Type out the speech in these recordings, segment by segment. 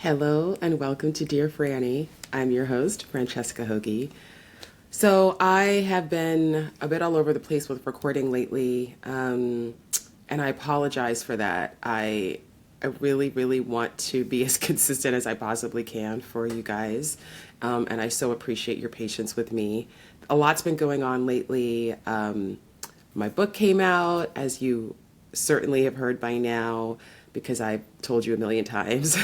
Hello and welcome to Dear Franny. I'm your host, Francesca Hogi. So I have been a bit all over the place with recording lately, and I apologize for that. I really want to be as consistent as I possibly can for you guys, and I so appreciate your patience with me. A lot's been going on lately. My book came out, as you certainly have heard by now, because I've told you a million times.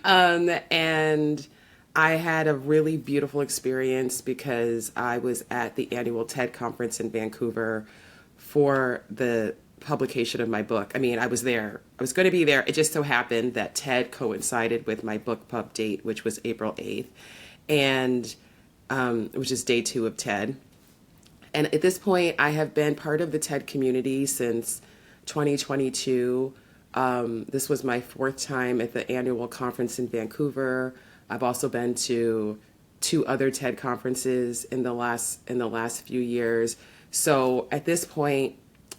And I had a really beautiful experience because I was at the annual TED conference in Vancouver for the publication of my book. I mean, I was there. I was going to be there. It just so happened that TED coincided with my book pub date, which was April 8th, and which is day 2 of TED. And at this point, I have been part of the TED community since 2022. This was my 4th time at the annual conference in Vancouver. I've also been to 2 other TED conferences in the last few years. So at this point,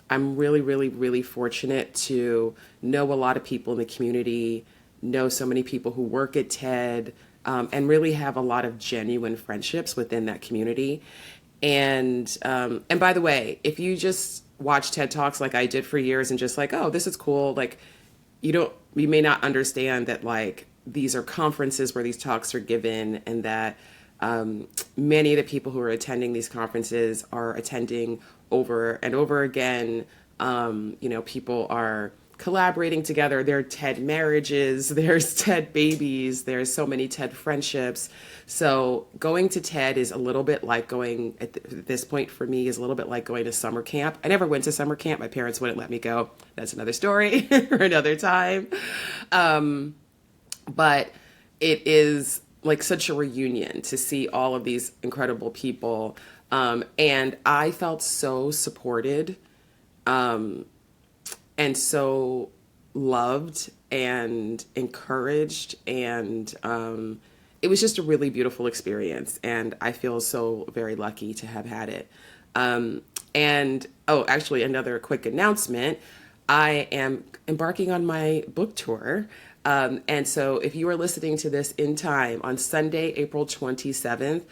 I'm really fortunate to know a lot of people in the community, know so many people who work at TED, and really have a lot of genuine friendships within that community. And by the way, if you just watch TED Talks like I did for years and just like, oh, this is cool, like you may not understand that like these are conferences where these talks are given, and that many of the people who are attending these conferences are attending over and over again. People are collaborating together. There are TED marriages, there's TED babies, there's so many TED friendships. So going to TED is a little bit like going, at this point for me, is a little bit like going to summer camp. I never went to summer camp. My parents wouldn't let me go. That's another story for another time. But it is like such a reunion to see all of these incredible people. And I felt so supported, and so loved and encouraged, and it was just a really beautiful experience, and I feel so very lucky to have had it. Actually, another quick announcement. I am embarking on my book tour, and so if you are listening to this in time, on Sunday, April 27th,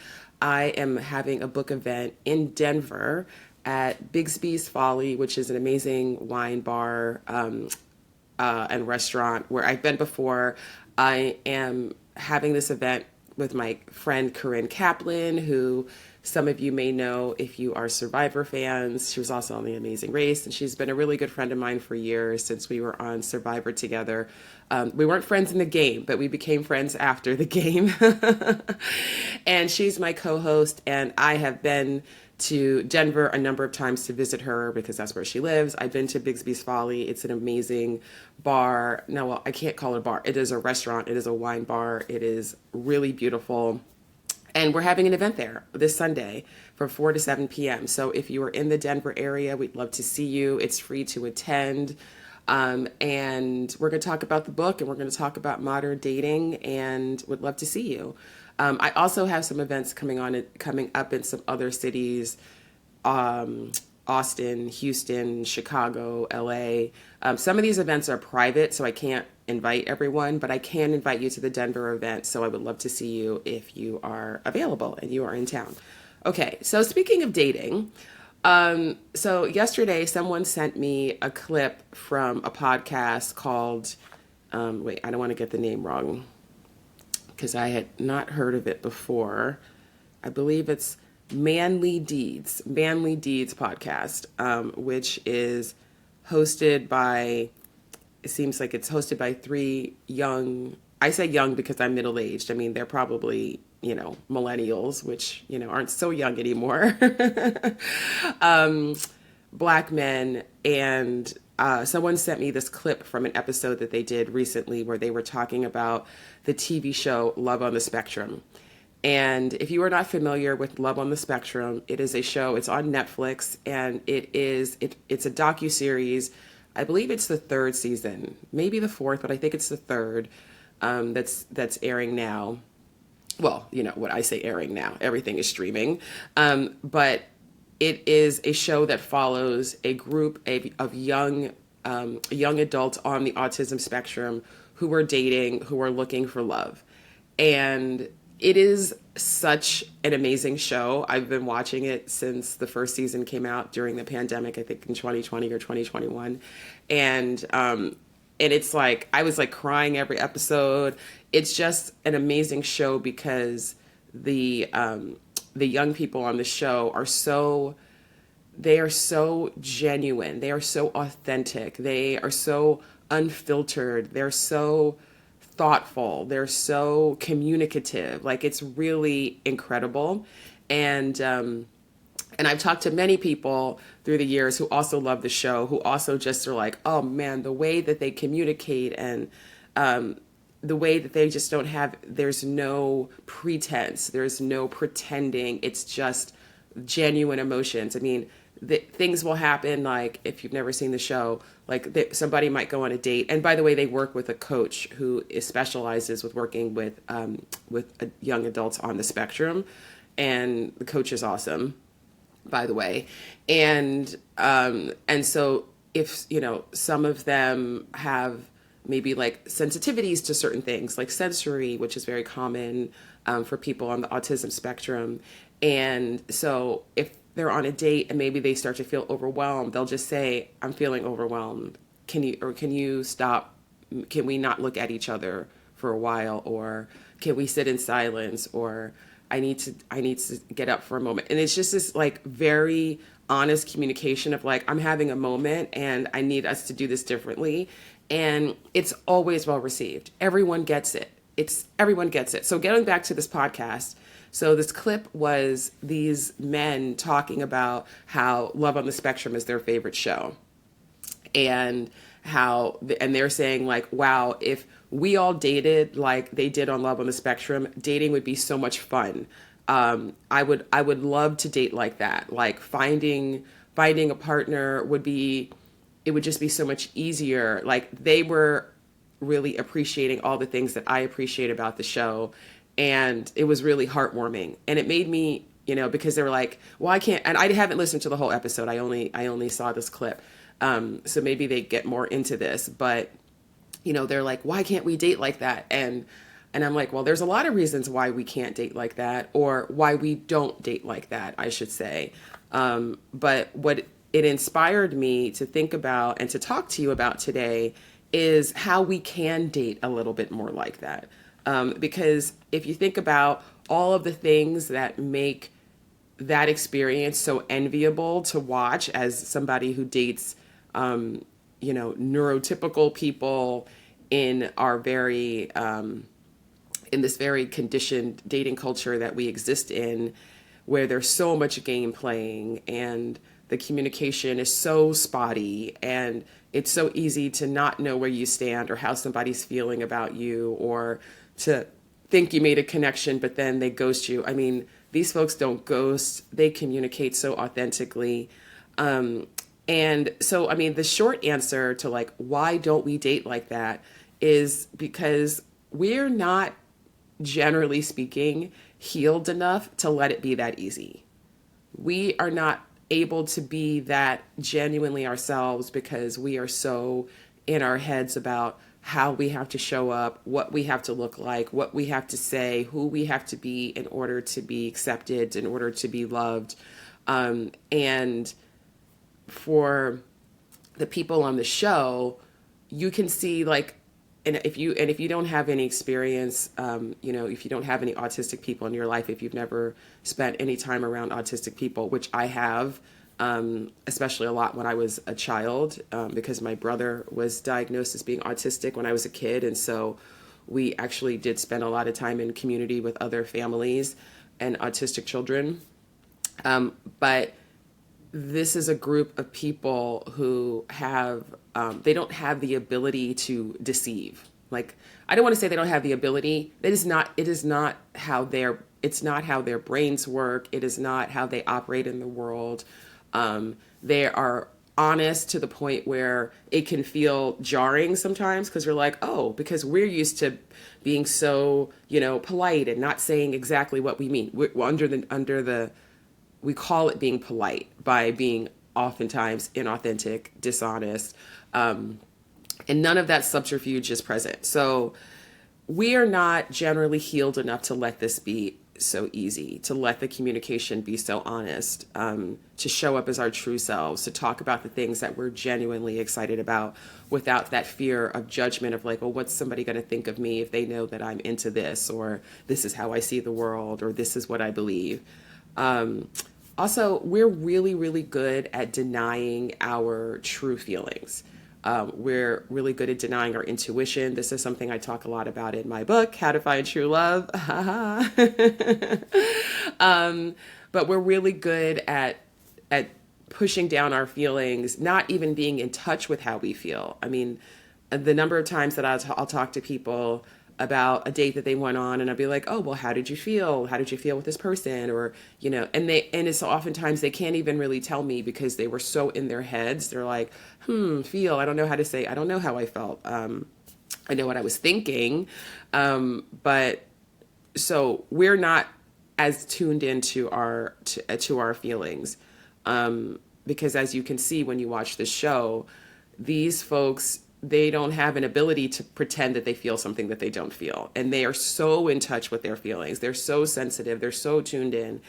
I am having a book event in Denver at Bigsby's Folly, which is an amazing wine bar and restaurant where I've been before. I am having this event with my friend Corinne Kaplan, who some of you may know if you are Survivor fans. She was also on The Amazing Race, and she's been a really good friend of mine for years since we were on Survivor together. We weren't friends in the game, but we became friends after the game. And she's my co-host, and I have been to Denver a number of times to visit her because that's where she lives. I've been to Bigsby's Folly. It's an amazing bar. No, well, I can't call it a bar. It is a restaurant. It is a wine bar. It is really beautiful. And we're having an event there this Sunday from 4 to 7 p.m. So if you are in the Denver area, we'd love to see you. It's free to attend. And we're going to talk about the book, and we're going to talk about modern dating, and would love to see you. I also have some events coming up in some other cities, Austin, Houston, Chicago, LA. Some of these events are private, so I can't invite everyone, but I can invite you to the Denver event. So I would love to see you if you are available and you are in town. Okay, so speaking of dating, so yesterday someone sent me a clip from a podcast called, I don't want to get the name wrong, because I had not heard of it before. I believe it's Manly Deeds podcast, which is hosted by, it seems like it's hosted by 3 young, I say young because I'm middle-aged. I mean, they're probably, millennials, which, aren't so young anymore. Black men. And someone sent me this clip from an episode that they did recently where they were talking about the TV show Love on the Spectrum. And if you are not familiar with Love on the Spectrum, it is a show, it's on Netflix, and it's a docuseries. I believe it's the 3rd season, maybe the 4th, but I think it's the 3rd, that's airing now. Well, what I say airing now, everything is streaming. But it is a show that follows a group of young adults on the autism spectrum who are dating, who are looking for love. And it is such an amazing show. I've been watching it since the first season came out during the pandemic, I think in 2020 or 2021. And it's like, I was like crying every episode. It's just an amazing show because the young people on the show they are so genuine. They are so authentic. They are so unfiltered. They're so thoughtful. They're so communicative. Like, it's really incredible. And I've talked to many people through the years who also love the show, who also just are like, oh man, the way that they communicate and the way that they just there's no pretense, there's no pretending. It's just genuine emotions. I mean, things will happen, like if you've never seen the show, like somebody might go on a date. And by the way, they work with a coach who specializes with working with young adults on the spectrum. And the coach is awesome, by the way. And so if, some of them have maybe like sensitivities to certain things like sensory, which is very common for people on the autism spectrum. And so if they're on a date and maybe they start to feel overwhelmed, they'll just say, I'm feeling overwhelmed. Can you stop? Can we not look at each other for a while? Or can we sit in silence? Or I need to get up for a moment. And it's just this like very honest communication of like, I'm having a moment and I need us to do this differently. And it's always well received. Everyone gets it. Everyone gets it. So getting back to this podcast, so this clip was these men talking about how Love on the Spectrum is their favorite show. And they're saying like, wow, if we all dated like they did on Love on the Spectrum, dating would be so much fun. I would love to date like that. Like finding a partner would just be so much easier. Like they were really appreciating all the things that I appreciate about the show. And it was really heartwarming. And it made me, because they were like, well, I can't, and I haven't listened to the whole episode. I only saw this clip. So maybe they get more into this, but they're like, why can't we date like that? And I'm like, well, there's a lot of reasons why we can't date like that, or why we don't date like that, I should say. But what it inspired me to think about and to talk to you about today is how we can date a little bit more like that. Because if you think about all of the things that make that experience so enviable to watch as somebody who dates, neurotypical people in our very, in this very conditioned dating culture that we exist in, where there's so much game playing and the communication is so spotty and it's so easy to not know where you stand or how somebody's feeling about you, or to think you made a connection, but then they ghost you. I mean, these folks don't ghost. They communicate so authentically. And so, I mean, the short answer to like, why don't we date like that is because we're not, generally speaking, healed enough to let it be that easy. We are not able to be that genuinely ourselves because we are so in our heads about how we have to show up, what we have to look like, what we have to say, who we have to be in order to be accepted, in order to be loved. And for the people on the show, you can see like, and if you don't have any experience, if you don't have any autistic people in your life, if you've never spent any time around autistic people, which I have, especially a lot when I was a child, because my brother was diagnosed as being autistic when I was a kid. And so we actually did spend a lot of time in community with other families and autistic children. But this is a group of people who have, they don't have the ability to deceive. Like, I don't want to say they don't have the ability. It is not how their brains work. It is not how they operate in the world. They are honest to the point where it can feel jarring sometimes, because we're like, oh, because we're used to being so, polite and not saying exactly what we mean. We call it being polite by being oftentimes inauthentic, dishonest, and none of that subterfuge is present. So we are not generally healed enough to let this be so easy, to let the communication be so honest, to show up as our true selves, to talk about the things that we're genuinely excited about without that fear of judgment of like, well, what's somebody going to think of me if they know that I'm into this, or this is how I see the world, or this is what I believe. Also, we're really, really good at denying our true feelings. We're really good at denying our intuition. This is something I talk a lot about in my book, How to Find True Love. But we're really good at pushing down our feelings, not even being in touch with how we feel. I mean, the number of times that I'll talk to people about a date that they went on, and I'll be like, oh, well, how did you feel? How did you feel with this person? Or, and it's oftentimes they can't even really tell me because they were so in their heads. They're like, feel, I don't know how to say, I don't know how I felt. I know what I was thinking. But so we're not as tuned into to our feelings. Because as you can see, when you watch the show, these folks, they don't have an ability to pretend that they feel something that they don't feel. And they are so in touch with their feelings. They're so sensitive. They're so tuned in,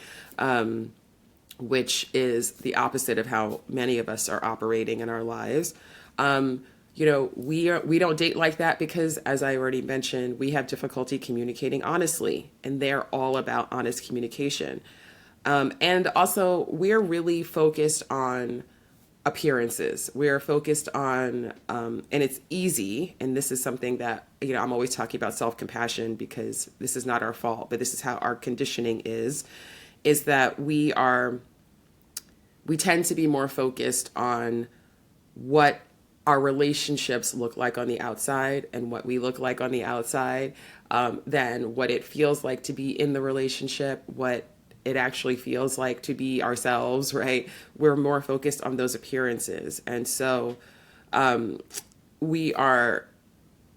which is the opposite of how many of us are operating in our lives. We don't date like that because, as I already mentioned, we have difficulty communicating honestly, and they're all about honest communication. And also, we're really focused on appearances. We're focused on, and it's easy. And this is something that, I'm always talking about self-compassion because this is not our fault, but this is how our conditioning is that we tend to be more focused on what our relationships look like on the outside and what we look like on the outside, than what it feels like to be in the relationship, what it actually feels like to be ourselves, right? We're more focused on those appearances. And so we are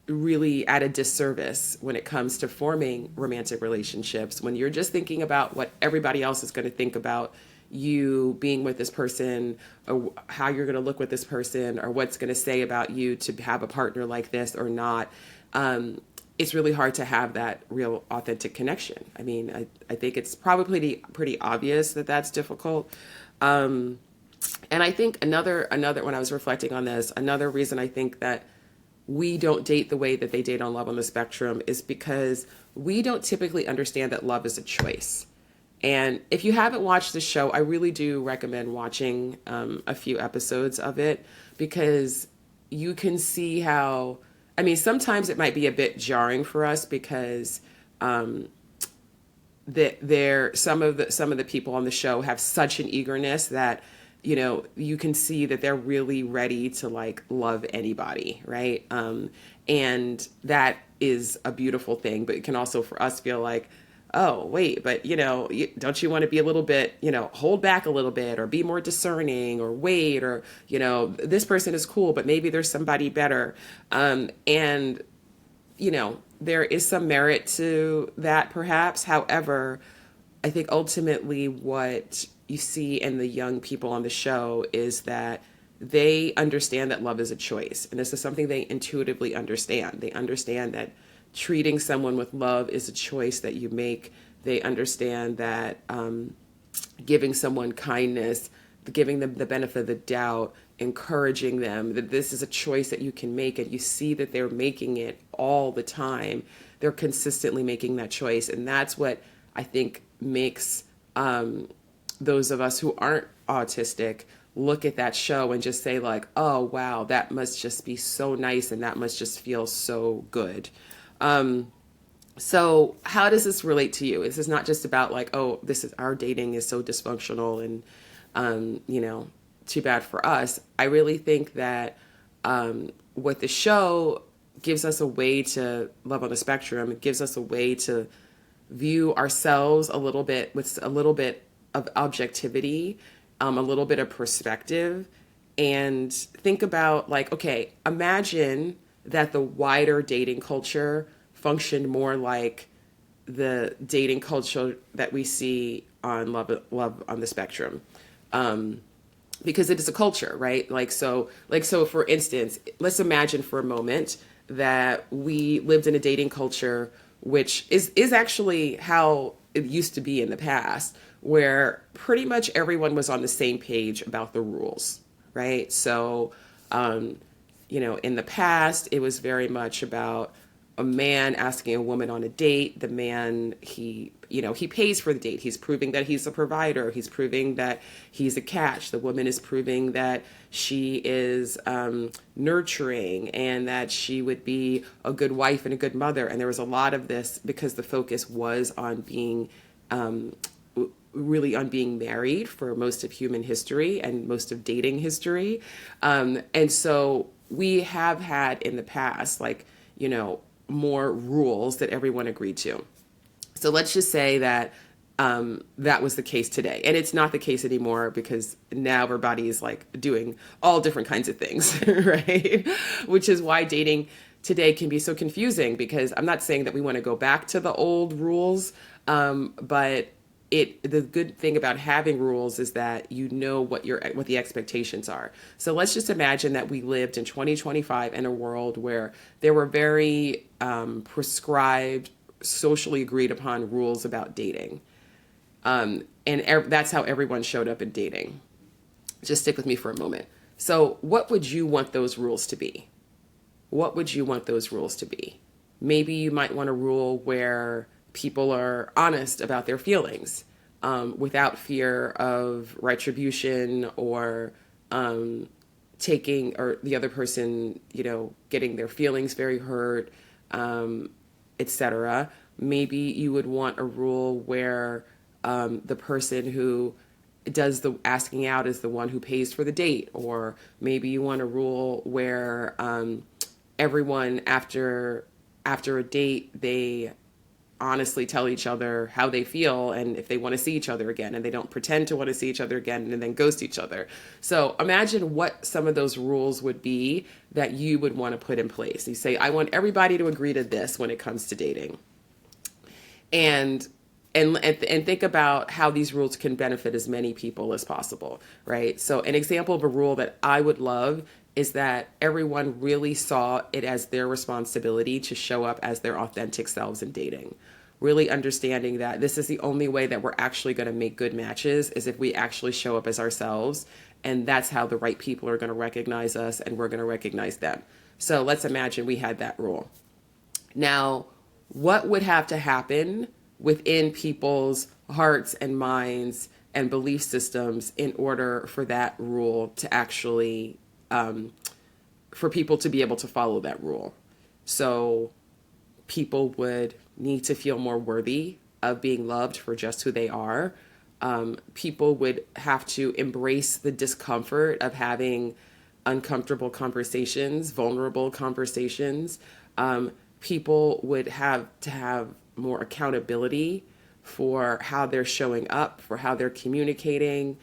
really at a disservice when it comes to forming romantic relationships, when you're just thinking about what everybody else is going to think about you being with this person, or how you're going to look with this person, or what's going to say about you to have a partner like this or not. It's really hard to have that real authentic connection. I mean, I think it's probably pretty obvious that that's difficult. And I think another, when I was reflecting on this, another reason I think that we don't date the way that they date on Love on the Spectrum is because we don't typically understand that love is a choice. And if you haven't watched the show, I really do recommend watching a few episodes of it, because you can see how, I mean, sometimes it might be a bit jarring for us because some of the people on the show have such an eagerness that, you can see that they're really ready to like love anybody, right? And that is a beautiful thing, but it can also for us feel like, oh, wait, but, don't you want to be a little bit, hold back a little bit, or be more discerning, or wait, or, this person is cool, but maybe there's somebody better. And, there is some merit to that perhaps. However, I think ultimately what you see in the young people on the show is that they understand that love is a choice. And this is something they intuitively understand. They understand that treating someone with love is a choice that you make. They understand that giving someone kindness, giving them the benefit of the doubt, encouraging them, that this is a choice that you can make, and you see that they're making it all the time. They're consistently making that choice. And that's what I think makes those of us who aren't autistic look at that show and just say like, oh, wow, that must just be so nice, and that must just feel so good. So how does this relate to you? This is not just about like, oh, our dating is so dysfunctional and, too bad for us. I really think that, what the show gives us a way to love on the spectrum. It gives us a way to view ourselves a little bit with a little bit of objectivity, a little bit of perspective, and think about like, okay, imagine that the wider dating culture functioned more like the dating culture that we see on Love on the Spectrum. because it is a culture, right? So for instance, let's imagine for a moment that we lived in a dating culture, which is actually how it used to be in the past, where pretty much everyone was on the same page about the rules, right? So, in the past, it was very much about a man asking a woman on a date. The man, he pays for the date. He's proving that he's a provider. He's proving that he's a catch. The woman is proving that she is nurturing and that she would be a good wife and a good mother. And there was a lot of this because the focus was on being really on being married for most of human history and most of dating history. And so we have had in the past, more rules that everyone agreed to. So let's just say that that was the case today. And it's not the case anymore because now everybody is doing all different kinds of things, right? Which is why dating today can be so confusing, because I'm not saying that we want to go back to the old rules, but the good thing about having rules is that you know what the expectations are. So let's just imagine that we lived in 2025 in a world where there were very prescribed, socially agreed upon rules about dating. That's how everyone showed up in dating. Just stick with me for a moment. So what would you want those rules to be? What would you want those rules to be? Maybe you might want a rule where people are honest about their feelings, without fear of retribution or taking or the other person, getting their feelings very hurt, etc. Maybe you would want a rule where the person who does the asking out is the one who pays for the date, or maybe you want a rule where everyone after a date, they honestly tell each other how they feel and if they want to see each other again, and they don't pretend to want to see each other again and then ghost each other. So imagine what some of those rules would be that you would want to put in place. You say, I want everybody to agree to this when it comes to dating. And think about how these rules can benefit as many people as possible, right? So an example of a rule that I would love is that everyone really saw it as their responsibility to show up as their authentic selves in dating. Really understanding that this is the only way that we're actually going to make good matches is if we actually show up as ourselves. And that's how the right people are going to recognize us and we're going to recognize them. So let's imagine we had that rule. Now, what would have to happen within people's hearts and minds and belief systems in order for that rule to actually for people to be able to follow that rule? So people would need to feel more worthy of being loved for just who they are. People would have to embrace the discomfort of having uncomfortable conversations, vulnerable conversations. People would have to have more accountability for how they're showing up, for how they're communicating.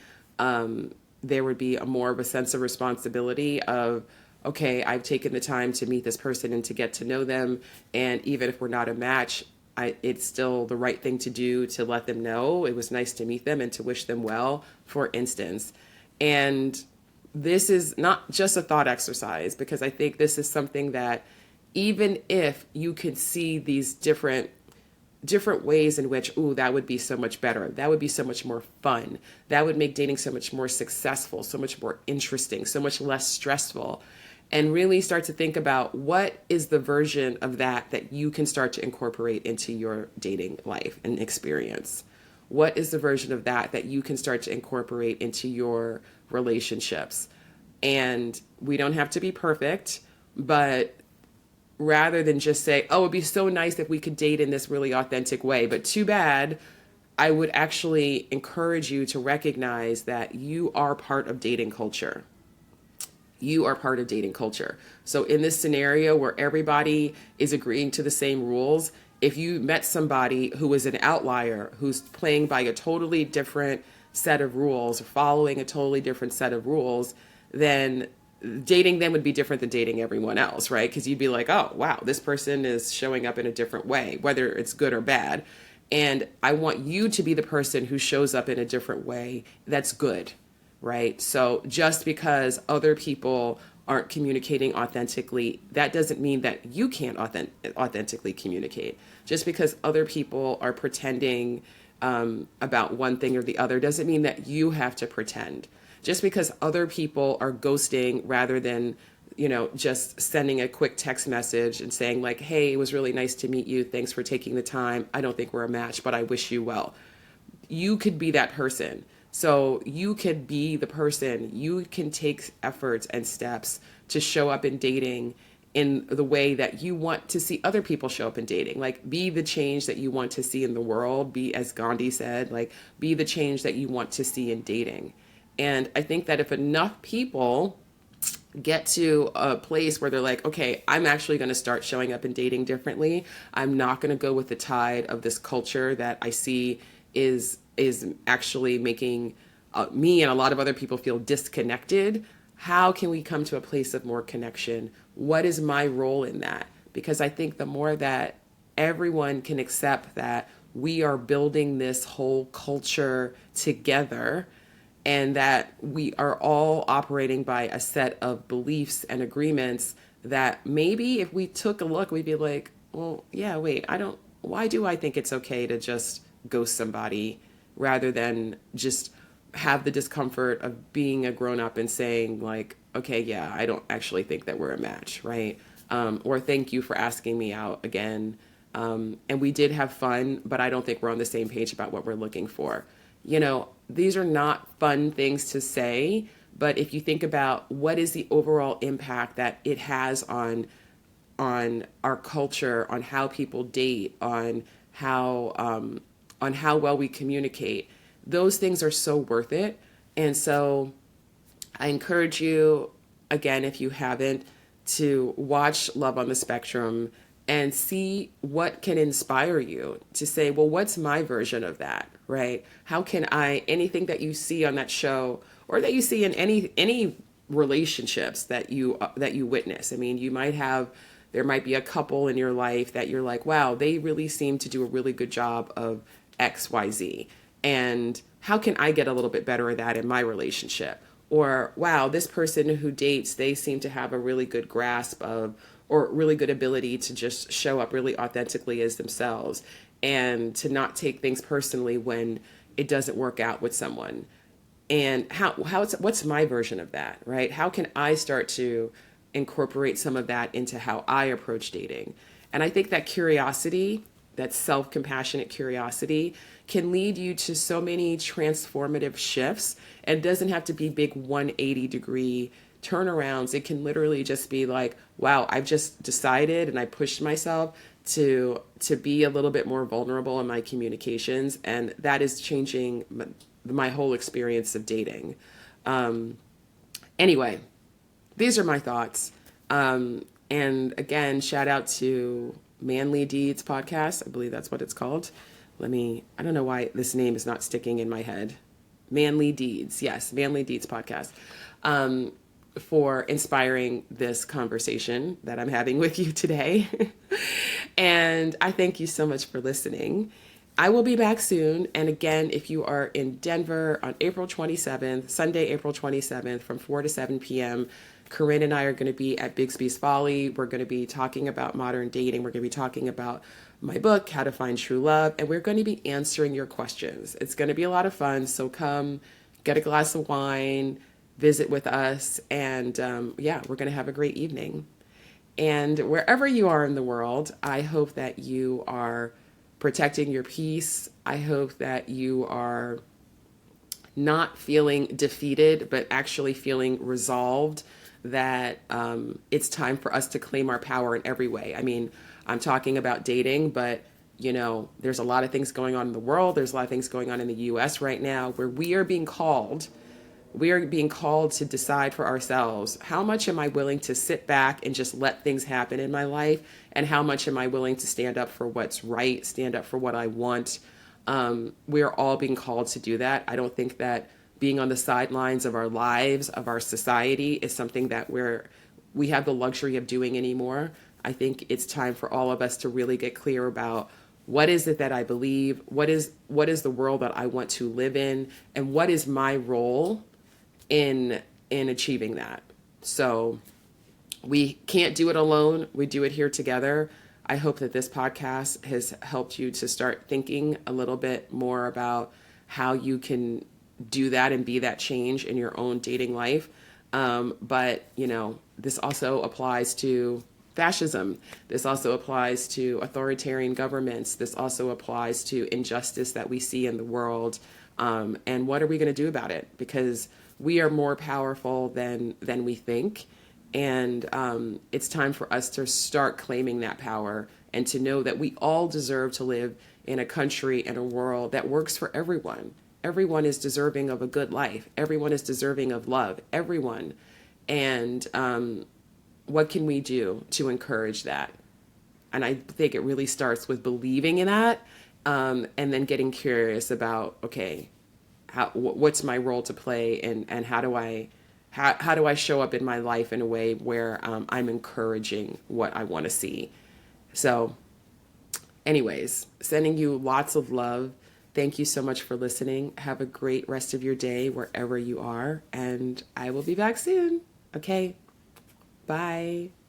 There would be more of a sense of responsibility of, okay, I've taken the time to meet this person and to get to know them. And even if we're not a match, it's still the right thing to do to let them know it was nice to meet them and to wish them well, for instance. And this is not just a thought exercise, because I think this is something that even if you could see these different ways in which, that would be so much better. That would be so much more fun. That would make dating so much more successful, so much more interesting, so much less stressful. And really start to think about what is the version of that you can start to incorporate into your dating life and experience. What is the version of that you can start to incorporate into your relationships? And we don't have to be perfect, but rather than just say, it'd be so nice if we could date in this really authentic way, but too bad, I would actually encourage you to recognize that you are part of dating culture. You are part of dating culture. So in this scenario where everybody is agreeing to the same rules, if you met somebody who is an outlier, who's playing by a totally different set of rules, following a totally different set of rules, then dating them would be different than dating everyone else, right? Because you'd be like, oh, wow, this person is showing up in a different way, whether it's good or bad. And I want you to be the person who shows up in a different way that's good, right? So just because other people aren't communicating authentically, that doesn't mean that you can't authentically communicate. Just because other people are pretending about one thing or the other doesn't mean that you have to pretend. Just because other people are ghosting rather than, just sending a quick text message and saying like, hey, it was really nice to meet you. Thanks for taking the time. I don't think we're a match, but I wish you well. You could be that person. So you could be the person. You can take efforts and steps to show up in dating in the way that you want to see other people show up in dating. Like, be the change that you want to see in the world. Be, as Gandhi said, like, be the change that you want to see in dating. And I think that if enough people get to a place where they're like, okay, I'm actually going to start showing up in dating differently. I'm not going to go with the tide of this culture that I see is actually making me and a lot of other people feel disconnected. How can we come to a place of more connection? What is my role in that? Because I think the more that everyone can accept that we are building this whole culture together, and that we are all operating by a set of beliefs and agreements, that maybe if we took a look, we'd be like, well, yeah, wait, why do I think it's okay to just ghost somebody rather than just have the discomfort of being a grown up and saying like, okay, yeah, I don't actually think that we're a match, right? Or thank you for asking me out again. And we did have fun, but I don't think we're on the same page about what we're looking for. These are not fun things to say, but if you think about what is the overall impact that it has on our culture, on how people date, on how well we communicate, those things are so worth it. And so I encourage you, again, if you haven't, to watch Love on the Spectrum and see what can inspire you to say, well, what's my version of that, right? How can anything that you see on that show or that you see in any relationships that you witness. I mean, there might be a couple in your life that you're like, wow, they really seem to do a really good job of X, Y, Z. And how can I get a little bit better at that in my relationship? Or, wow, this person who dates, they seem to have a really good grasp of, or really good ability to just show up really authentically as themselves and to not take things personally when it doesn't work out with someone. And what's my version of that, right? How can I start to incorporate some of that into how I approach dating? And I think that curiosity, that self-compassionate curiosity, can lead you to so many transformative shifts. And it doesn't have to be big 180-degree turnarounds. It can literally just be like, wow, I've just decided and I pushed myself to be a little bit more vulnerable in my communications. And that is changing my whole experience of dating. Anyway, these are my thoughts. And again, shout out to Manly Deeds Podcast. I believe that's what it's called. I don't know why this name is not sticking in my head. Manly Deeds. Yes, Manly Deeds Podcast. For inspiring this conversation that I'm having with you today. And I thank you so much for listening. I will be back soon. And again, if you are in Denver on April 27th, Sunday, April 27th, from 4 to 7 p.m., Corinne and I are going to be at Bixby's Folly. We're going to be talking about modern dating. We're going to be talking about my book, How to Find True Love. And we're going to be answering your questions. It's going to be a lot of fun. So come get a glass of wine, visit with us, and we're going to have a great evening. And wherever you are in the world, I hope that you are protecting your peace. I hope that you are not feeling defeated, but actually feeling resolved, that it's time for us to claim our power in every way. I mean, I'm talking about dating, but there's a lot of things going on in the world. There's a lot of things going on in the US right now where we are being called to decide for ourselves, how much am I willing to sit back and just let things happen in my life? And how much am I willing to stand up for what's right, stand up for what I want? We're all being called to do that. I don't think that being on the sidelines of our lives, of our society, is something that we have the luxury of doing anymore. I think it's time for all of us to really get clear about what is it that I believe, what is the world that I want to live in, and what is my role in achieving that. So we can't do it alone. We do it here together. I hope that this podcast has helped you to start thinking a little bit more about how you can do that and be that change in your own dating life. But, this also applies to fascism. This also applies to authoritarian governments. This also applies to injustice that we see in the world. And what are we going to do about it? Because we are more powerful than we think. And it's time for us to start claiming that power and to know that we all deserve to live in a country and a world that works for everyone. Everyone is deserving of a good life. Everyone is deserving of love. Everyone. And what can we do to encourage that? And I think it really starts with believing in that, and then getting curious about, okay, what's my role to play, and how do I show up in my life in a way where I'm encouraging what I want to see. So anyways, sending you lots of love. Thank you so much for listening. Have a great rest of your day wherever you are, and I will be back soon. Okay, bye.